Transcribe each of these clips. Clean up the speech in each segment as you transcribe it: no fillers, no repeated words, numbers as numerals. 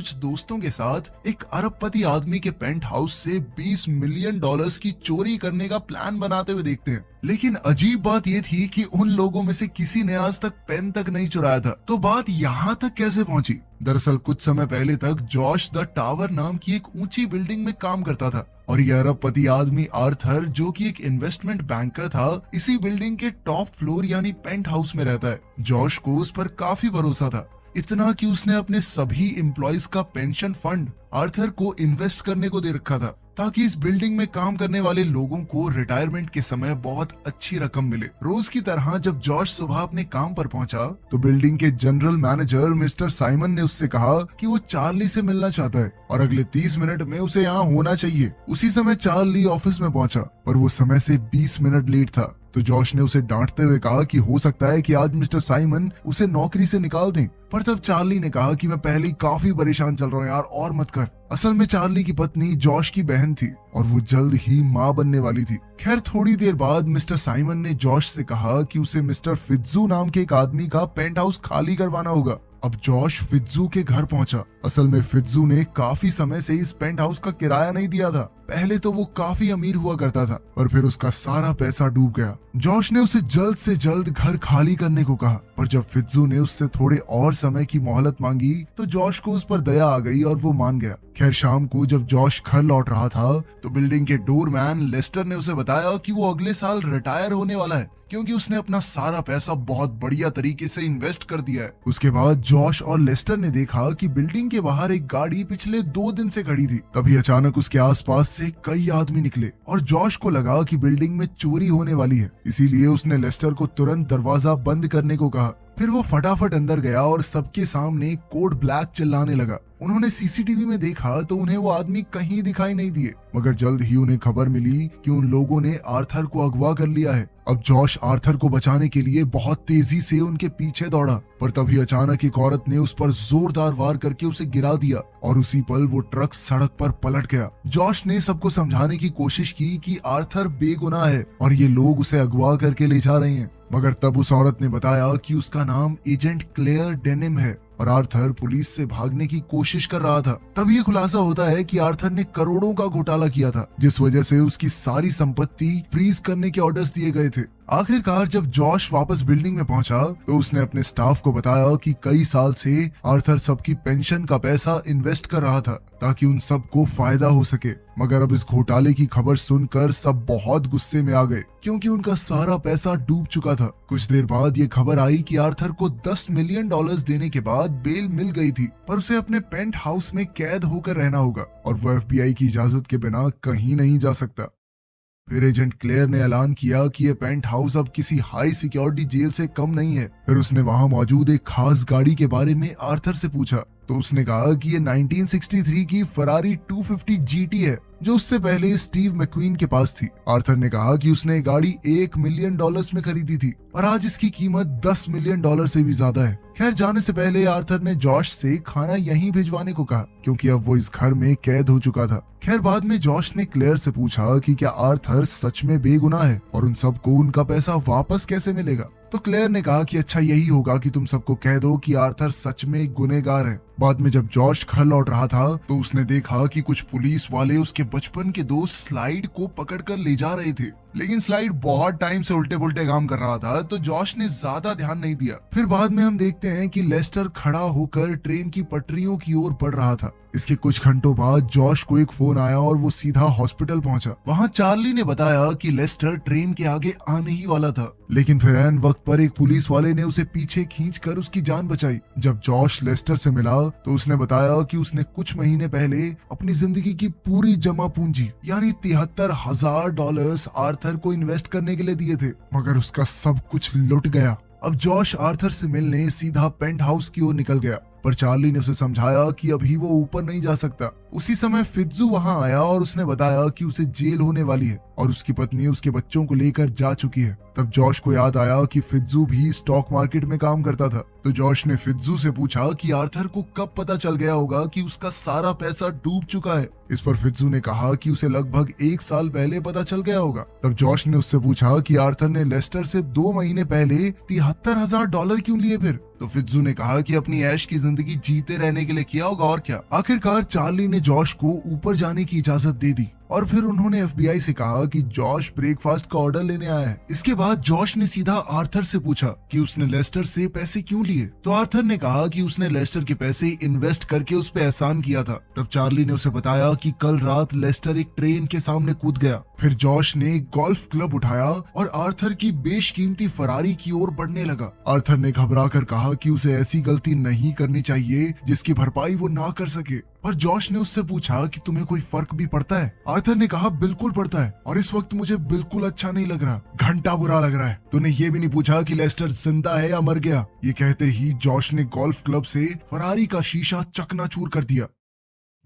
कुछ दोस्तों के साथ एक अरबपति आदमी के पेंट हाउस से 20 मिलियन डॉलर्स की चोरी करने का प्लान बनाते हुए देखते हैं। लेकिन अजीब बात ये थी कि उन लोगों में से किसी ने आज तक पेन तक नहीं चुराया था। तो बात यहाँ तक कैसे पहुँची? दरअसल कुछ समय पहले तक जॉश द टावर नाम की एक ऊंची बिल्डिंग में काम करता था और ये अरबपति आदमी आर्थर, जो कि एक इन्वेस्टमेंट बैंकर था, इसी बिल्डिंग के टॉप फ्लोर यानी पेंट हाउस में रहता है। जॉश को उस पर काफी भरोसा था, इतना कि उसने अपने सभी एम्प्लॉइज का पेंशन फंड आर्थर को इन्वेस्ट करने को दे रखा था, ताकि इस बिल्डिंग में काम करने वाले लोगों को रिटायरमेंट के समय बहुत अच्छी रकम मिले। रोज की तरह जब जॉर्ज सुबह अपने काम पर पहुंचा तो बिल्डिंग के जनरल मैनेजर मिस्टर साइमन ने उससे कहा कि वो चार्ली से मिलना चाहता है और अगले 30 मिनट में उसे यहाँ होना चाहिए। उसी समय चार्ली ऑफिस में पहुंचा, पर वो समय से 20 मिनट लेट था। तो जॉश ने उसे डांटते हुए कहा कि हो सकता है कि आज मिस्टर साइमन उसे नौकरी से निकाल दें। पर तब चार्ली ने कहा कि मैं पहले ही काफी परेशान चल रहा हूँ यार, और मत कर। असल में चार्ली की पत्नी जॉश की बहन थी और वो जल्द ही माँ बनने वाली थी। खैर थोड़ी देर बाद मिस्टर साइमन ने जॉश से कहा कि उसे मिस्टर फित्जू नाम के एक आदमी का पेंट हाउस खाली करवाना होगा। अब जॉश फित्जू के घर पहुंचा। असल में फित्जू ने काफी समय से इस पेंट हाउस का किराया नहीं दिया था। पहले तो वो काफी अमीर हुआ करता था, पर फिर उसका सारा पैसा डूब गया। जॉश ने उसे जल्द से जल्द घर खाली करने को कहा, पर जब फित्जू ने उससे थोड़े और समय की मोहलत मांगी तो जॉश को उस पर दया आ गई और वो मान गया। खैर शाम को जब जॉश घर लौट रहा था तो बिल्डिंग के डोरमैन लेस्टर ने उसे बताया कि वो अगले साल रिटायर होने वाला है, क्योंकि उसने अपना सारा पैसा बहुत बढ़िया तरीके से इन्वेस्ट कर दिया है। उसके बाद जॉश और लेस्टर ने देखा कि बिल्डिंग के बाहर एक गाड़ी पिछले 2 दिन से खड़ी थी। तभी अचानक उसके आसपास से कई आदमी निकले और जॉश को लगा कि बिल्डिंग में चोरी होने वाली है, इसीलिए उसने लेस्टर को तुरंत दरवाजा बंद करने को कहा। फिर वो फटाफट अंदर गया और सबके सामने कोड ब्लैक चिल्लाने लगा। उन्होंने सीसीटीवी में देखा तो उन्हें वो आदमी कहीं दिखाई नहीं दिए, मगर जल्द ही उन्हें खबर मिली कि उन लोगों ने आर्थर को अगवा कर लिया है। अब जॉश आर्थर को बचाने के लिए बहुत तेजी से उनके पीछे दौड़ा, पर तभी अचानक एक औरत ने उस पर जोरदार वार करके उसे गिरा दिया और उसी पल वो ट्रक सड़क पर पलट गया। जॉश ने सबको समझाने की कोशिश की कि आर्थर बेगुनाह है और ये लोग उसे अगवा करके ले जा रहे हैं, मगर तब उस औरत ने बताया कि उसका नाम एजेंट क्लेयर डेनिम है और आर्थर पुलिस से भागने की कोशिश कर रहा था। तब ये खुलासा होता है कि आर्थर ने करोड़ों का घोटाला किया था, जिस वजह से उसकी सारी संपत्ति फ्रीज करने के ऑर्डर्स दिए गए थे। आखिरकार जब जॉश वापस बिल्डिंग में पहुंचा तो उसने अपने स्टाफ को बताया कि कई साल से आर्थर सबकी पेंशन का पैसा इन्वेस्ट कर रहा था ताकि उन सबको फायदा हो सके। मगर अब इस घोटाले की खबर सुनकर सब बहुत गुस्से में आ गए, क्योंकि उनका सारा पैसा डूब चुका था। कुछ देर बाद ये खबर आई कि आर्थर को 10 मिलियन डॉलर्स देने के बाद बेल मिल गई थी, पर उसे अपने पेंट हाउस में कैद होकर रहना होगा और वो FBI की इजाजत के बिना कहीं नहीं जा सकता। फिर एजेंट क्लेयर ने ऐलान किया कि ये पेंट हाउस अब किसी हाई सिक्योरिटी जेल से कम नहीं है। फिर उसने वहां मौजूद एक खास गाड़ी के बारे में आर्थर से पूछा तो उसने कहा कि ये 1963 की फरारी 250 GT है, जो उससे पहले स्टीव मैक्वीन के पास थी। आर्थर ने कहा कि उसने गाड़ी 1 मिलियन डॉलर्स में खरीदी थी और आज इसकी कीमत 10 मिलियन डॉलर से भी ज्यादा है। खैर जाने से पहले आर्थर ने जॉश से खाना यहीं भिजवाने को कहा, क्योंकि अब वो इस घर में कैद हो चुका था। खैर बाद में जॉश ने क्लेयर से पूछा कि क्या आर्थर सच में बेगुनाह है और उन सबको उनका पैसा वापस कैसे मिलेगा। तो क्लेयर ने कहा कि अच्छा यही होगा कि तुम सबको कह दो कि आर्थर सच में गुनहगार है। बाद में जब जॉश घर लौट रहा था तो उसने देखा कि कुछ पुलिस वाले उसके बचपन के दोस्त स्लाइड को पकड़कर ले जा रहे थे, लेकिन स्लाइड बहुत टाइम से उल्टे पुल्टे काम कर रहा था, तो जॉश ने ज्यादा ध्यान नहीं दिया। फिर बाद में हम देखते हैं कि लेस्टर खड़ा होकर ट्रेन की पटरियों की ओर बढ़ रहा था। इसके कुछ घंटों बाद जॉश को एक फोन आया और वो सीधा हॉस्पिटल पहुंचा। वहां चार्ली ने बताया कि लेस्टर ट्रेन के आगे आने ही वाला था, लेकिन फिर ऐन वक्त पर एक पुलिस वाले ने उसे पीछे खींचकर उसकी जान बचाई। जब जॉश लेस्टर से मिला तो उसने बताया कि उसने कुछ महीने पहले अपनी जिंदगी की पूरी जमा पूंजी यानी $73,000 आर्थर को इन्वेस्ट करने के लिए दिए थे, मगर उसका सब कुछ लुट गया। अब जॉश आर्थर से मिलने सीधा पेंट हाउस की ओर निकल गया, पर चार्ली ने उसे समझाया कि अभी वो ऊपर नहीं जा सकता। उसी समय फित्जू वहां आया और उसने बताया कि उसे जेल होने वाली है और उसकी पत्नी उसके बच्चों को लेकर जा चुकी है। तब जॉश को याद आया कि फित्जू भी स्टॉक मार्केट में काम करता था, तो जॉश ने फित्जू से पूछा कि आर्थर को कब पता चल गया होगा कि उसका सारा पैसा डूब चुका है। इस पर फित्जू ने कहा कि उसे लगभग 1 साल पहले पता चल गया होगा। तब जॉश ने उससे पूछा कि आर्थर ने लेस्टर से 2 महीने पहले $73,000 क्यों लिए फिर। तो फित्जू ने कहा कि अपनी ऐश की जिंदगी जीते रहने के लिए किया होगा और क्या। आखिरकार चार्ली ने जॉश को ऊपर जाने की इजाजत दे दी और फिर उन्होंने एफबीआई से कहा कि जॉश ब्रेकफास्ट का ऑर्डर लेने आया है। इसके बाद जॉश ने सीधा आर्थर से पूछा कि उसने लेस्टर से पैसे क्यों लिए। तो आर्थर ने कहा कि उसने लेस्टर के पैसे इन्वेस्ट करके उस पर एहसान किया था। तब चार्ली ने उसे बताया कि कल रात लेस्टर एक ट्रेन के सामने कूद गया। फिर जॉश ने गोल्फ क्लब उठाया और आर्थर की बेशकीमती फरारी की ओर बढ़ने लगा। आर्थर ने घबरा कर कहा कि उसे ऐसी गलती नहीं करनी चाहिए जिसकी भरपाई वो ना कर सके। पर जॉश ने उससे पूछा कि तुम्हें कोई फर्क भी पड़ता है। आर्थर ने कहा बिल्कुल पड़ता है और इस वक्त मुझे बिल्कुल अच्छा नहीं लग रहा, घंटा बुरा लग रहा है। तूने ये भी नहीं पूछा कि लेस्टर जिंदा है या मर गया। ये कहते ही जॉश ने गोल्फ क्लब से फरारी का शीशा चकनाचूर कर दिया।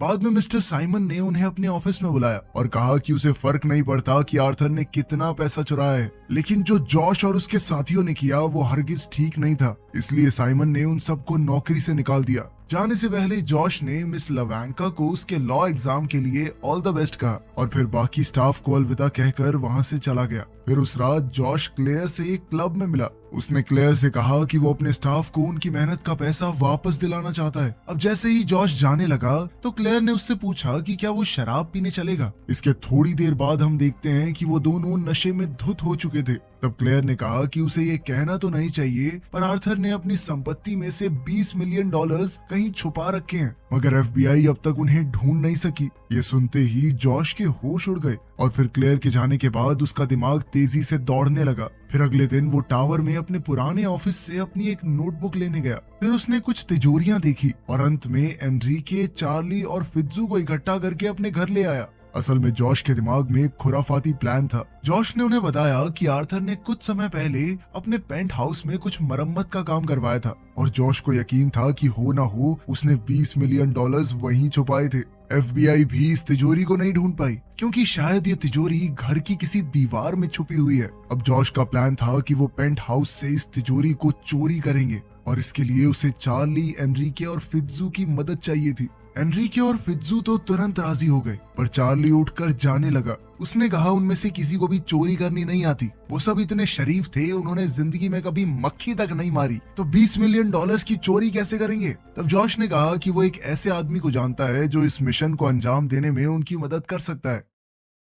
बाद में मिस्टर साइमन ने उन्हें अपने ऑफिस में बुलाया और कहा कि उसे फर्क नहीं पड़ता कि आर्थर ने कितना पैसा चुराया है, लेकिन जो जॉश और उसके साथियों ने किया वो हरगिज ठीक नहीं था। इसलिए साइमन ने उन सबको नौकरी से निकाल दिया। जाने से पहले जॉश ने मिस लवैंका को उसके लॉ एग्जाम के लिए ऑल द बेस्ट कहा और फिर बाकी स्टाफ को अलविदा कहकर वहां से चला गया। फिर उस रात जॉश क्लेयर से एक क्लब में मिला। उसने क्लेयर से कहा कि वो अपने स्टाफ को उनकी मेहनत का पैसा वापस दिलाना चाहता है। अब जैसे ही जॉश जाने लगा तो क्लेयर ने उससे पूछा कि क्या वो शराब पीने चलेगा। इसके थोड़ी देर बाद हम देखते हैं कि वो दोनों नशे में धुत हो चुके थे। तब क्लेयर ने कहा कि उसे ये कहना तो नहीं चाहिए, पर आर्थर ने अपनी संपत्ति में से $20 मिलियन कहीं छुपा रखे हैं, मगर एफबीआई अब तक उन्हें ढूंढ नहीं सकी। ये सुनते ही जॉश के होश उड़ गए और फिर क्लेयर के जाने के बाद उसका दिमाग तेजी से दौड़ने लगा। फिर अगले दिन वो टावर में अपने पुराने ऑफिस से अपनी एक नोटबुक लेने गया। फिर उसने कुछ तिजोरियां देखी और अंत में एनरिके, चार्ली और फित्जू को इकट्ठा करके अपने घर ले आया। असल में जॉश के दिमाग में एक खुराफाती प्लान था। जॉश ने उन्हें बताया कि आर्थर ने कुछ समय पहले अपने पेंट हाउस में कुछ मरम्मत का काम करवाया था और जॉश को यकीन था कि हो ना हो उसने $20 मिलियन वहीं छुपाए थे। एफबीआई भी इस तिजोरी को नहीं ढूंढ पाई क्योंकि शायद ये तिजोरी घर की किसी दीवार में छुपी हुई है। अब जॉश का प्लान था कि वो पेंट हाउस से इस तिजोरी को चोरी करेंगे और इसके लिए उसे चार्ली, एनरिके और फित्जू की मदद चाहिए थी। एनरिके और फित्जू तो तुरंत राजी हो गए, पर चार्ली उठकर जाने लगा। उसने कहा उनमें से किसी को भी चोरी करनी नहीं आती, वो सब इतने शरीफ थे, उन्होंने जिंदगी में कभी मक्खी तक नहीं मारी, तो $20 मिलियन की चोरी कैसे करेंगे। तब जॉश ने कहा कि वो एक ऐसे आदमी को जानता है जो इस मिशन को अंजाम देने में उनकी मदद कर सकता है।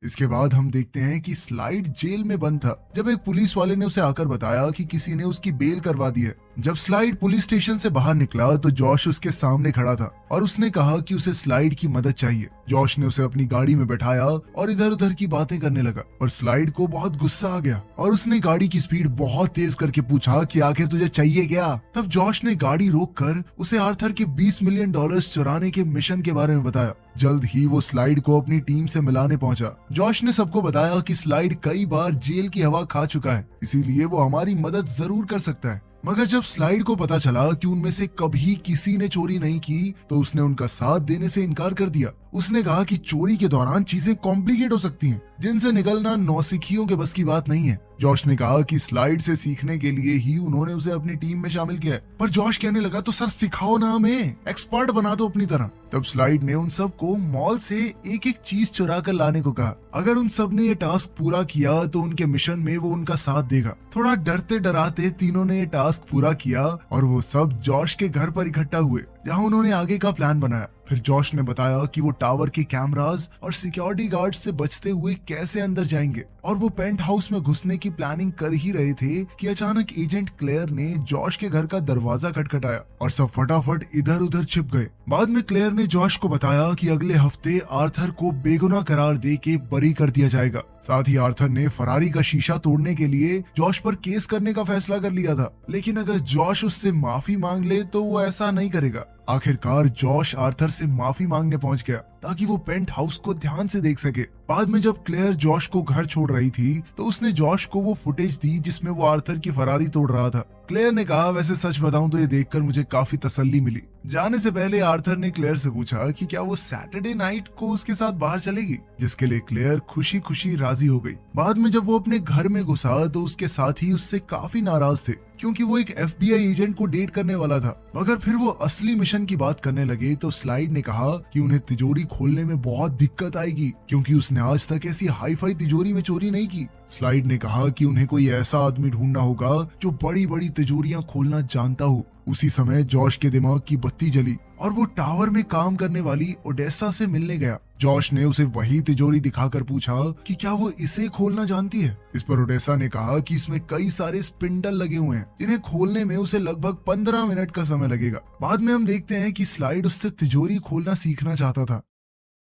इसके बाद हम देखते हैं कि स्लाइड जेल में बंद था जब एक पुलिस वाले ने उसे आकर बताया कि किसी ने उसकी बेल करवा दी है। जब स्लाइड पुलिस स्टेशन से बाहर निकला तो जॉश उसके सामने खड़ा था और उसने कहा कि उसे स्लाइड की मदद चाहिए। जॉश ने उसे अपनी गाड़ी में बैठाया और इधर उधर की बातें करने लगा और स्लाइड को बहुत गुस्सा आ गया और उसने गाड़ी की स्पीड बहुत तेज करके पूछा कि आखिर तुझे चाहिए क्या। तब जॉश ने गाड़ी रोककर उसे आर्थर के $20 मिलियन चुराने के मिशन के बारे में बताया। जल्द ही वो स्लाइड को अपनी टीम से मिलाने पहुंचा। जॉश ने सबको बताया कि स्लाइड कई बार जेल की हवा खा चुका है, इसीलिए वो हमारी मदद जरूर कर सकता है। मगर जब स्लाइड को पता चला कि उनमें से कभी किसी ने चोरी नहीं की तो उसने उनका साथ देने से इनकार कर दिया। उसने कहा कि चोरी के दौरान चीजें कॉम्प्लिकेट हो सकती हैं, जिनसे निकलना नौसिखियों के बस की बात नहीं है। जॉश ने कहा कि स्लाइड से सीखने के लिए ही उन्होंने उसे अपनी टीम में शामिल किया है। पर जॉश कहने लगा तो सर सिखाओ ना, हमें एक्सपर्ट बना दो अपनी तरह। तब स्लाइड ने उन सबको मॉल से एक एक चीज चुरा कर लाने को कहा। अगर उन सब ने ये टास्क पूरा किया तो उनके मिशन में वो उनका साथ देगा। थोड़ा डरते डराते तीनों ने ये टास्क पूरा किया और वो सब जॉश के घर पर इकट्ठा हुए जहां उन्होंने आगे का प्लान बनाया। फिर जॉश ने बताया कि वो टावर के कैमरास और सिक्योरिटी गार्ड से बचते हुए कैसे अंदर जाएंगे और वो पेंट हाउस में घुसने की प्लानिंग कर ही रहे थे कि अचानक एजेंट क्लेयर ने जॉश के घर का दरवाजा खटखटाया और सब फटाफट इधर उधर छिप गए। बाद में क्लेयर ने जॉश को बताया कि अगले हफ्ते आर्थर को बेगुनाह करार दे के बरी कर दिया जाएगा। साथ ही आर्थर ने फरारी का शीशा तोड़ने के लिए जॉश पर केस करने का फैसला कर लिया था, लेकिन अगर जॉश उससे माफी मांग ले तो वो ऐसा नहीं करेगा। आखिरकार जॉश आर्थर से माफी मांगने पहुंच गया ताकि वो पेंट हाउस को ध्यान से देख सके। बाद में जब क्लेयर जॉश को घर छोड़ रही थी तो उसने जॉश को वो फुटेज दी जिसमें वो आर्थर की फरारी तोड़ रहा था। क्लेयर ने कहा, वैसे सच बताऊं तो ये देखकर मुझे काफी तसल्ली मिली। जाने से पहले आर्थर ने क्लेयर से पूछा कि क्या वो सैटरडे नाइट को उसके साथ बाहर चलेगी, जिसके लिए क्लेयर खुशी खुशी राजी हो गई। बाद में जब वो अपने घर में घुसा तो उसके साथी उससे काफी नाराज थे क्योंकि वो एक एफबीआई एजेंट को डेट करने वाला था। मगर फिर वो असली मिशन की बात करने लगे तो स्लाइड ने कहा कि उन्हें तिजोरी खोलने में बहुत दिक्कत आएगी क्योंकि उसने आज तक ऐसी हाई फाई तिजोरी में चोरी नहीं की। स्लाइड ने कहा कि उन्हें कोई ऐसा आदमी ढूंढना होगा जो बड़ी बड़ी तिजोरियां खोलना जानता हो। उसी समय जॉश के दिमाग की बत्ती जली और वो टावर में काम करने वाली ओडेसा से मिलने गया। जॉश ने उसे वही तिजोरी दिखाकर पूछा कि क्या वो इसे खोलना जानती है। इस पर ओडेसा ने कहा कि इसमें कई सारे स्पिंडल लगे हुए हैं, जिन्हें खोलने में उसे लगभग 15 मिनट का समय लगेगा। बाद में हम देखते हैं कि स्लाइड उससे तिजोरी खोलना सीखना चाहता था।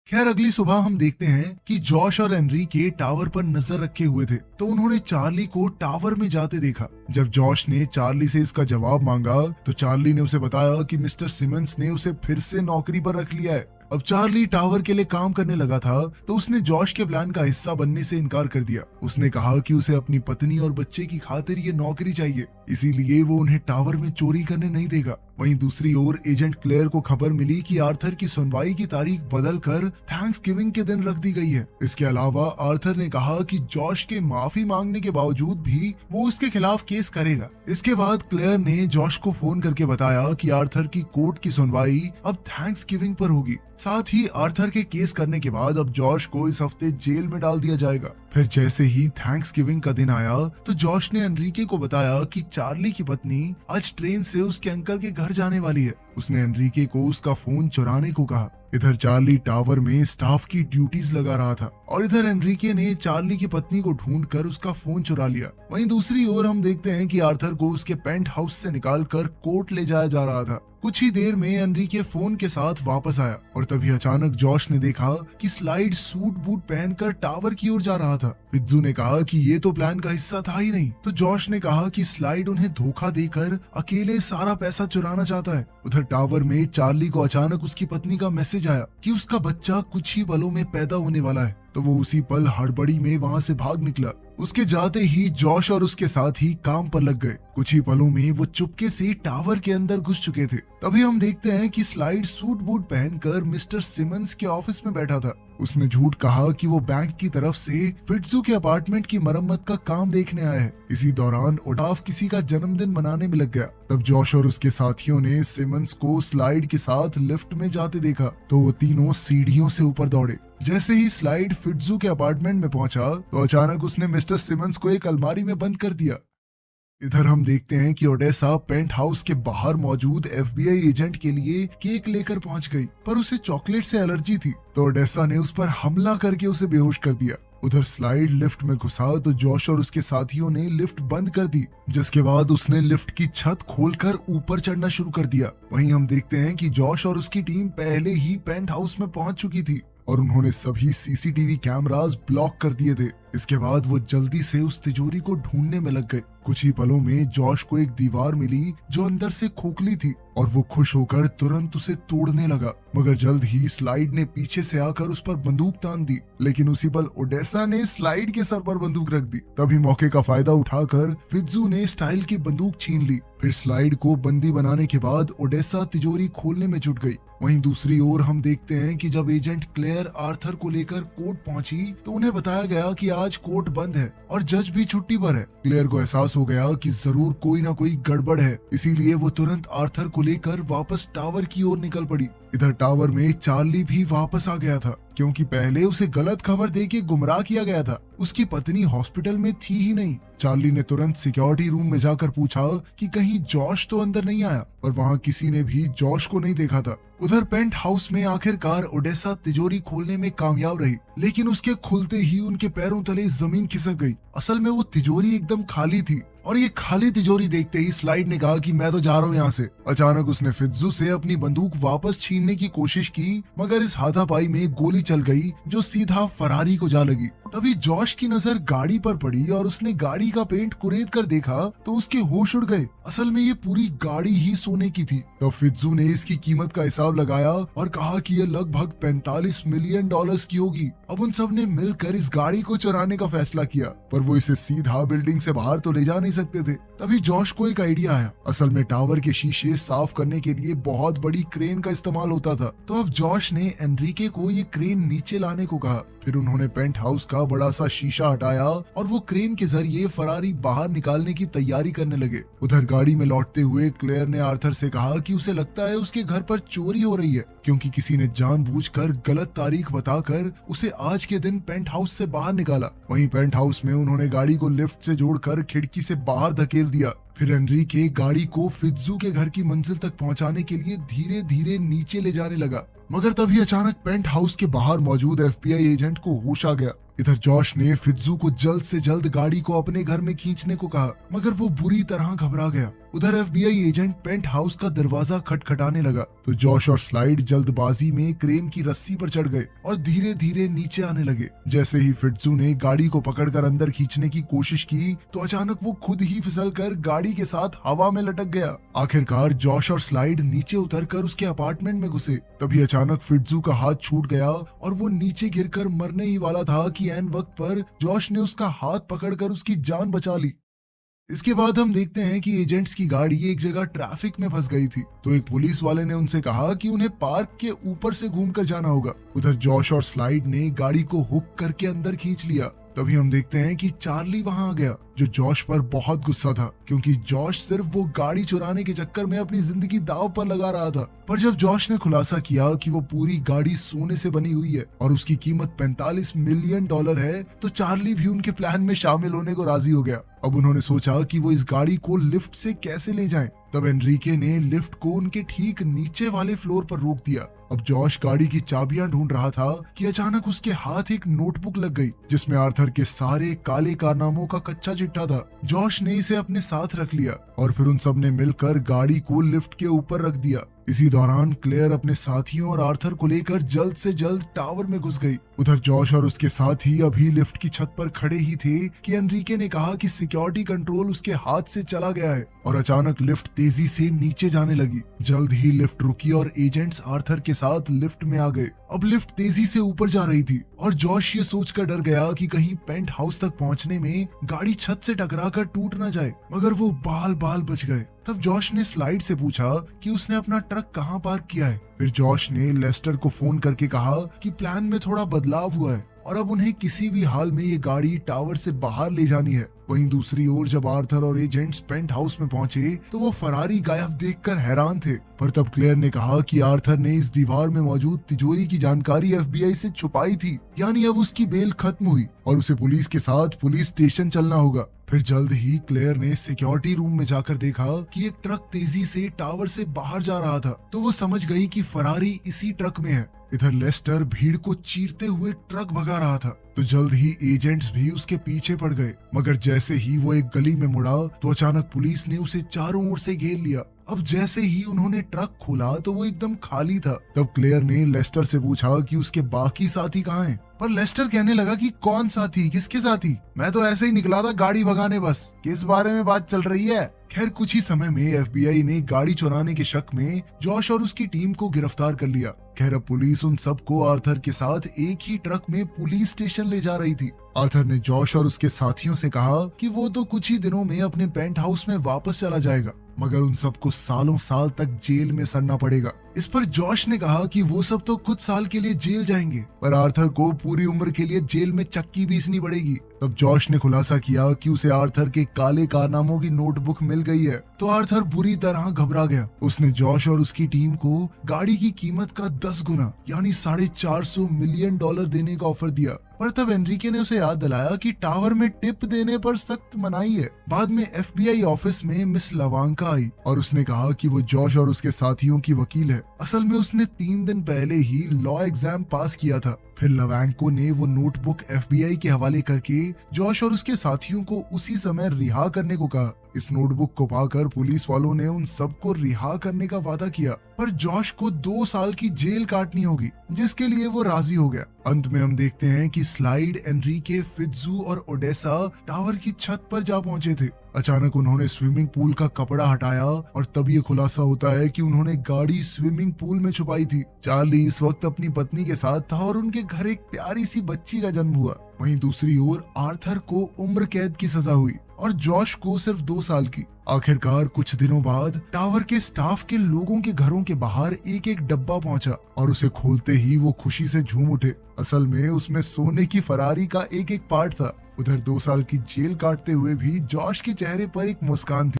खैर अगली सुबह हम देखते हैं कि जॉश और एनरिके टावर पर नजर रखे हुए थे, तो उन्होंने चार्ली को टावर में जाते देखा। जब जॉश ने चार्ली से इसका जवाब मांगा तो चार्ली ने उसे बताया कि मिस्टर सिमंस ने उसे फिर से नौकरी पर रख लिया है। अब चार्ली टावर के लिए काम करने लगा था तो उसने जॉश के प्लान का हिस्सा बनने से इनकार कर दिया। उसने कहा कि उसे अपनी पत्नी और बच्चे की खातिर ये नौकरी चाहिए, इसीलिए वो उन्हें टावर में चोरी करने नहीं देगा। वहीं दूसरी ओर एजेंट क्लेयर को खबर मिली कि आर्थर की सुनवाई की तारीख बदलकर थैंक्सगिविंग के दिन रख दी गई है। इसके अलावा आर्थर ने कहा कि जॉश के माफी मांगने के बावजूद भी वो उसके खिलाफ केस करेगा। इसके बाद क्लेयर ने जॉश को फोन करके बताया कि आर्थर की कोर्ट की सुनवाई अब थैंक्सगिविंग पर होगी। साथ ही आर्थर के केस करने के बाद अब जॉश को इस हफ्ते जेल में डाल दिया जाएगा। फिर जैसे ही थैंक्सगिविंग का दिन आया तो जॉश ने एनरिके को बताया कि चार्ली की पत्नी आज ट्रेन से उसके अंकल के घर जाने वाली है। उसने एनरिके को उसका फोन चुराने को कहा। इधर चार्ली टावर में स्टाफ की ड्यूटीज लगा रहा था और इधर एनरिके ने चार्ली की पत्नी को ढूंढकर उसका फोन चुरा लिया। वहीं दूसरी ओर हम देखते हैं कि आर्थर को उसके पेंट हाउस से निकालकर कोर्ट ले जाया जा रहा था। कुछ ही देर में एनरिके फोन के साथ वापस आया और तभी अचानक जॉश ने देखा कि स्लाइड सूट बूट पहनकर टावर की ओर जा रहा था। फित्जू ने कहा कि ये तो प्लान का हिस्सा था ही नहीं, तो जॉश ने कहा कि स्लाइड उन्हें धोखा देकर अकेले सारा पैसा चुराना चाहता है। उधर टावर में चार्ली को अचानक उसकी पत्नी का मैसेज आया कि उसका बच्चा कुछ ही पलों में पैदा होने वाला है, तो वो उसी पल हड़बड़ी में वहाँ से भाग निकला। उसके जाते ही जॉश और उसके साथी काम पर लग गए। कुछ ही पलों में वो चुपके से टावर के अंदर घुस चुके थे। तभी हम देखते हैं कि स्लाइड सूट बूट पहनकर मिस्टर सिमंस के ऑफिस में बैठा था। उसने झूठ कहा कि वो बैंक की तरफ से फिट्जू के अपार्टमेंट की मरम्मत का काम देखने आया है। इसी दौरान ओडाफ किसी का जन्मदिन मनाने में लग गया। तब जॉश और उसके साथियों ने सिमंस को स्लाइड के साथ लिफ्ट में जाते देखा तो वो तीनों सीढ़ियों से ऊपर दौड़े। जैसे ही स्लाइड फिट्जू के अपार्टमेंट में पहुंचा तो अचानक उसने मिस्टर सिमंस को एक अलमारी में बंद कर दिया। इधर हम देखते हैं कि ओडेसा पेंट हाउस के बाहर मौजूद FBI एजेंट के लिए केक लेकर पहुंच गई, पर उसे चॉकलेट से एलर्जी थी, तो ओडेसा ने उस पर हमला करके उसे बेहोश कर दिया। उधर स्लाइड लिफ्ट में घुसा तो जॉश और उसके साथियों ने लिफ्ट बंद कर दी, जिसके बाद उसने लिफ्ट की छत खोलकर ऊपर चढ़ना शुरू कर दिया। वहीं हम देखते हैं कि जॉश और उसकी टीम पहले ही पेंट हाउस में पहुंच चुकी थी और उन्होंने सभी CCTV कैमरास ब्लॉक कर दिए थे। इसके बाद वो जल्दी से उस तिजोरी को ढूंढने में लग गए। कुछ ही पलों में जॉश को एक दीवार मिली जो अंदर से खोखली थी और वो खुश होकर तुरंत उसे तोड़ने लगा, मगर जल्द ही स्लाइड ने पीछे से आकर उस पर बंदूक तान दी। लेकिन उसी पल ओडेसा ने स्लाइड के सर पर बंदूक रख दी। तभी मौके का फायदा उठाकर फित्जू ने स्टाइल की बंदूक छीन ली। फिर स्लाइड को बंदी बनाने के बाद ओडेसा तिजोरी खोलने में जुट गई। वहीं दूसरी ओर हम देखते हैं कि जब एजेंट क्लेयर आर्थर को लेकर कोर्ट पहुंची तो उन्हें बताया गया कि आज कोर्ट बंद है और जज भी छुट्टी पर है। क्लेयर को एहसास हो गया कि जरूर कोई ना कोई गड़बड़ है, इसीलिए वो तुरंत आर्थर को लेकर वापस टावर की ओर निकल पड़ी। इधर टावर में चार्ली भी वापस आ गया था, क्योंकि पहले उसे गलत खबर देके गुमराह किया गया था। उसकी पत्नी हॉस्पिटल में थी ही नहीं। चार्ली ने तुरंत सिक्योरिटी रूम में जाकर पूछा कि कहीं जॉश तो अंदर नहीं आया, पर वहाँ किसी ने भी जॉश को नहीं देखा था। उधर पेंट हाउस में आखिरकार ओडेसा तिजोरी खोलने में कामयाब रही, लेकिन उसके खुलते ही उनके पैरों तले जमीन खिसक गई। असल में वो तिजोरी एकदम खाली थी और ये खाली तिजोरी देखते ही स्लाइड ने कहा कि मैं तो जा रहा हूँ यहाँ से। अचानक उसने फित्जू से अपनी बंदूक वापस छीनने की कोशिश की, मगर इस हाथापाई में गोली चल गई जो सीधा फरारी को जा लगी। तभी जॉश की नजर गाड़ी पर पड़ी और उसने गाड़ी का पेंट कुरेद कर देखा तो उसके होश उड़ गए। असल में ये पूरी गाड़ी ही सोने की थी। तब फित्जू ने इसकी कीमत का हिसाब लगाया और कहा कि ये लगभग 45 मिलियन डॉलर्स की होगी। अब उन सब ने मिलकर इस गाड़ी को चुराने का फैसला किया, पर वो इसे सीधा बिल्डिंग से बाहर तो ले जा नहीं सकते थे। तभी जॉश को एक आइडिया आया। असल में टावर के शीशे साफ करने के लिए बहुत बड़ी क्रेन का इस्तेमाल होता था, तो अब जॉश ने एनरिके को ये क्रेन नीचे लाने को कहा। फिर उन्होंने पेंट हाउस का बड़ा सा शीशा हटाया और वो क्रेन के जरिए फरारी बाहर निकालने की तैयारी करने लगे। उधर गाड़ी में लौटते हुए क्लेयर ने आर्थर से कहा कि उसे लगता है उसके घर पर चोरी हो रही है, क्योंकि किसी ने जानबूझकर गलत तारीख बताकर उसे आज के दिन पेंट हाउस से बाहर निकाला। वहीं पेंट हाउस में उन्होंने गाड़ी को लिफ्ट से जोड़कर खिड़की से बाहर धकेल दिया। फिर एनरिके गाड़ी को फित्जू के घर की मंजिल तक पहुंचाने के लिए धीरे धीरे नीचे ले जाने लगा, मगर तभी अचानक पेंट हाउस के बाहर मौजूद एफबीआई एजेंट को होश आ गया। इधर जॉश ने फित्जू को जल्द से जल्द गाड़ी को अपने घर में खींचने को कहा, मगर वो बुरी तरह घबरा गया। उधर एफबीआई एजेंट पेंट हाउस का दरवाजा खटखटाने लगा तो जॉश और स्लाइड जल्दबाजी में क्रेन की रस्सी पर चढ़ गए और धीरे धीरे नीचे आने लगे। जैसे ही फित्जू ने गाड़ी को पकड़कर अंदर खींचने की कोशिश की तो अचानक वो खुद ही फिसलकर गाड़ी के साथ हवा में लटक गया। आखिरकार जॉश और स्लाइड नीचे उतरकर उसके अपार्टमेंट में घुसे। तभी अचानक फित्जू का हाथ छूट गया और वो नीचे गिरकर मरने ही वाला था कि ऐन वक्त पर जॉश ने उसका हाथ पकड़कर उसकी जान बचा ली। इसके बाद हम देखते हैं कि एजेंट्स की गाड़ी एक जगह ट्रैफिक में फंस गई थी तो एक पुलिस वाले ने उनसे कहा कि उन्हें पार्क के ऊपर से घूमकर जाना होगा। उधर जॉश और स्लाइड ने गाड़ी को हुक करके अंदर खींच लिया। तभी हम देखते हैं कि चार्ली वहां आ गया, जो जॉश पर बहुत गुस्सा था, क्योंकि जॉश सिर्फ वो गाड़ी चुराने के चक्कर में अपनी जिंदगी दांव पर लगा रहा था। पर जब जॉश ने खुलासा किया कि वो पूरी गाड़ी सोने से बनी हुई है और उसकी कीमत $45 मिलियन है, तो चार्ली भी उनके प्लान में शामिल होने को राजी हो गया। अब उन्होंने सोचा कि वो इस गाड़ी को लिफ्ट से कैसे ले जाएं। तब एनरिके ने लिफ्ट को उनके ठीक नीचे वाले फ्लोर पर रोक दिया। अब जॉश गाड़ी की चाबियां ढूंढ रहा था कि अचानक उसके हाथ एक नोटबुक लग गई जिसमें आर्थर के सारे काले कारनामों का कच्चा चिट्ठा था। जॉश ने इसे अपने साथ रख लिया और फिर उन सब ने मिलकर गाड़ी को लिफ्ट के ऊपर रख दिया। इसी दौरान क्लेयर अपने साथियों और आर्थर को लेकर जल्द से जल्द टावर में घुस गई। उधर जॉश और उसके साथी अभी लिफ्ट की छत पर खड़े ही थे कि एनरिके ने कहा कि सिक्योरिटी कंट्रोल उसके हाथ से चला गया है और अचानक लिफ्ट तेजी से नीचे जाने लगी। जल्द ही लिफ्ट रुकी और एजेंट्स आर्थर के साथ लिफ्ट में आ गए। अब लिफ्ट तेजी से ऊपर जा रही थी और जॉश ये सोचकर डर गया कि कहीं पेंट हाउस तक पहुंचने में गाड़ी छत से टकराकर टूट न जाए, मगर वो बाल बाल बच गए। तब जॉश ने स्लाइड से पूछा कि उसने अपना ट्रक कहाँ पार्क किया है। फिर जॉश ने लेस्टर को फोन करके कहा कि प्लान में थोड़ा बदलाव हुआ है और अब उन्हें किसी भी हाल में ये गाड़ी टावर से बाहर ले जानी है। वहीं दूसरी ओर जब आर्थर और एजेंट्स पेंट हाउस में पहुंचे तो वो फरारी गायब देखकर हैरान थे। पर तब क्लेयर ने कहा कि आर्थर ने इस दीवार में मौजूद तिजोरी की जानकारी एफबीआई से छुपाई थी, यानी अब उसकी बेल खत्म हुई और उसे पुलिस के साथ पुलिस स्टेशन चलना होगा। फिर जल्द ही क्लेयर ने सिक्योरिटी रूम में जाकर देखा कि एक ट्रक तेजी से टावर से बाहर जा रहा था, तो वो समझ गई कि फरारी इसी ट्रक में है। इधर लेस्टर भीड़ को चीरते हुए ट्रक भगा रहा था, तो जल्द ही एजेंट्स भी उसके पीछे पड़ गए। मगर जैसे ही वो एक गली में मुड़ा तो अचानक पुलिस ने उसे चारों ओर से घेर लिया। अब जैसे ही उन्होंने ट्रक खोला तो वो एकदम खाली था। तब क्लेयर ने लेस्टर से पूछा कि उसके बाकी साथी कहाँ हैं? पर लेस्टर कहने लगा कि कौन साथी, किसके साथी? मैं तो ऐसे ही निकला था गाड़ी भगाने, बस किस बारे में बात चल रही है? खैर कुछ ही समय में एफबीआई ने गाड़ी चुराने के शक में जॉश और उसकी टीम को गिरफ्तार कर लिया। खैर अब पुलिस उन सबको आर्थर के साथ एक ही ट्रक में पुलिस स्टेशन ले जा रही थी। आर्थर ने जॉश और उसके साथियों से कहा कि वो तो कुछ ही दिनों में अपने पेंट हाउस में वापस चला जाएगा, मगर उन सबको सालों साल तक जेल में सड़ना पड़ेगा। इस पर जॉश ने कहा कि वो सब तो कुछ साल के लिए जेल जाएंगे, पर आर्थर को पूरी उम्र के लिए जेल में चक्की पीसनी पड़ेगी। तब जॉश ने खुलासा किया कि उसे आर्थर के काले कारनामों की नोटबुक मिल गई है, तो आर्थर बुरी तरह घबरा गया। उसने जॉश और उसकी टीम को गाड़ी की कीमत का 10 गुना यानी $450 मिलियन देने का ऑफर दिया। पर तब एनरिके ने उसे याद दिलाया कि टावर में टिप देने पर सख्त मनाही है। बाद में एफबीआई ऑफिस में मिस लवांका आई और उसने कहा कि वो जॉश और उसके साथियों की वकील है। असल में उसने 3 दिन पहले ही लॉ एग्जाम पास किया था। फिर लवांको ने वो नोटबुक एफबीआई के हवाले करके जॉश और उसके साथियों को उसी समय रिहा करने को कहा। इस नोटबुक को पाकर पुलिस वालों ने उन सबको रिहा करने का वादा किया, पर जॉश को 2 साल की जेल काटनी होगी, जिसके लिए वो राजी हो गया। अंत में हम देखते हैं कि स्लाइड, एनरिके, फित्जू और ओडेसा टावर की छत पर जा पहुंचे थे। अचानक उन्होंने स्विमिंग पूल का कपड़ा हटाया और तब ये खुलासा होता है कि उन्होंने गाड़ी स्विमिंग पूल में छुपाई थी। चार्ली इस वक्त अपनी पत्नी के साथ था और उनके घर एक प्यारी सी बच्ची का जन्म हुआ। वहीं दूसरी ओर आर्थर को उम्र कैद की सजा हुई और जॉश को सिर्फ 2 साल की। आखिरकार कुछ दिनों बाद टावर के स्टाफ के लोगों के घरों के बाहर एक एक डब्बा पहुंचा और उसे खोलते ही वो खुशी से झूम उठे। असल में उसमें सोने की फरारी का एक एक पार्ट था। उधर 2 साल की जेल काटते हुए भी जॉश के चेहरे पर एक मुस्कान थी।